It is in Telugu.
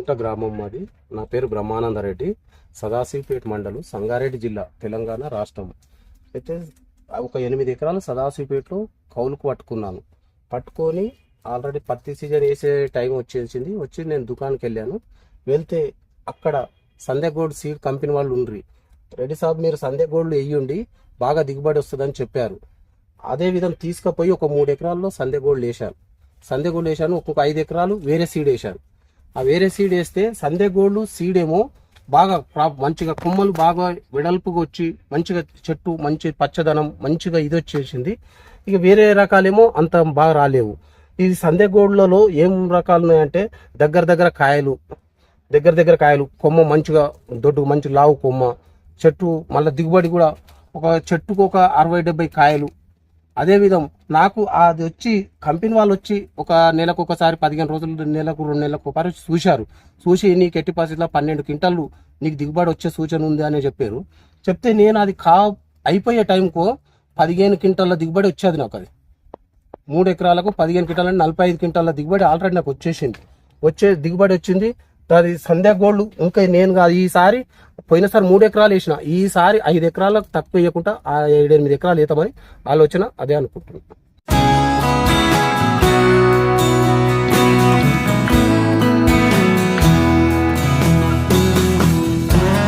సొంత గ్రామం మాది. నా పేరు బ్రహ్మానందరెడ్డి, సదాశివపేట మండలం, సంగారెడ్డి జిల్లా, తెలంగాణ రాష్ట్రం. అయితే ఒక 8 ఎకరాలు సదాశివపేటలో కౌలుకు పట్టుకొని ఆల్రెడీ పత్తి సీజన్ వేసే టైం వచ్చి నేను దుకాణానికి వెళ్ళాను. వెళ్తే అక్కడ సంధ్యగోల్డ్ సీడ్ కంపెనీ వాళ్ళు ఉండ్రి, రెడ్డి సాబ్ మీరు సంధ్యగోల్డ్ వేయండి, బాగా దిగుబడి వస్తుందని చెప్పారు. అదే విధంగా తీసుకుపోయి ఒక 3 ఎకరాల్లో సంధ్యగోల్డ్ వేశాను. ఒక్కొక్క 5 ఎకరాలు వేరే సీడ్ వేశాను. ఆ వేరే సీడ్ వేస్తే సంధ్యగోల్డ్ సీడ్ ఏమో బాగా మంచిగా కొమ్మలు బాగా వెడల్పుగా వచ్చి మంచిగా చెట్టు మంచి పచ్చదనం మంచిగా ఇది వచ్చేసింది. ఇక వేరే రకాలేమో అంత బాగా రాలేవు. ఇది సంధ్యగోల్డ్లలో ఏం రకాలు ఉన్నాయంటే దగ్గర కాయలు, కొమ్మ మంచిగా దొడ్డు మంచి లావు కొమ్మ, చెట్టు మళ్ళీ దిగుబడి కూడా ఒక చెట్టుకు ఒక 60-70 కాయలు. అదే విధం నాకు అది వచ్చి కంపెనీ వాళ్ళు వచ్చి ఒక నెలకు ఒకసారి 15 రోజులు, నెలకు 2 నెలలకు ఒకసారి చూసి నీకు ఎట్టి పరిస్థితుల్లో 12 క్వింటాలు నీకు దిగుబడి వచ్చే సూచన ఉంది అని చెప్పారు. చెప్తే నేను అది అయిపోయే టైంకు 15 క్వింటాల దిగుబడి వచ్చేది. నాకు అది 3 ఎకరాలకు 15 క్వింటాలు అంటే 45 క్వింటాల దిగుబడి ఆల్రెడీ నాకు దిగుబడి వచ్చింది. అది సంధ్యగోల్డ్ ఇంకా నేను కాదు, ఈసారి పోయినసారి 3 ఎకరాలు వేసిన, ఈసారి 5 ఎకరాలకు తక్కువ వేయకుండా 7-8 ఎకరాలు వేద్దామని ఆలోచన అదే అనుకుంటున్నాను.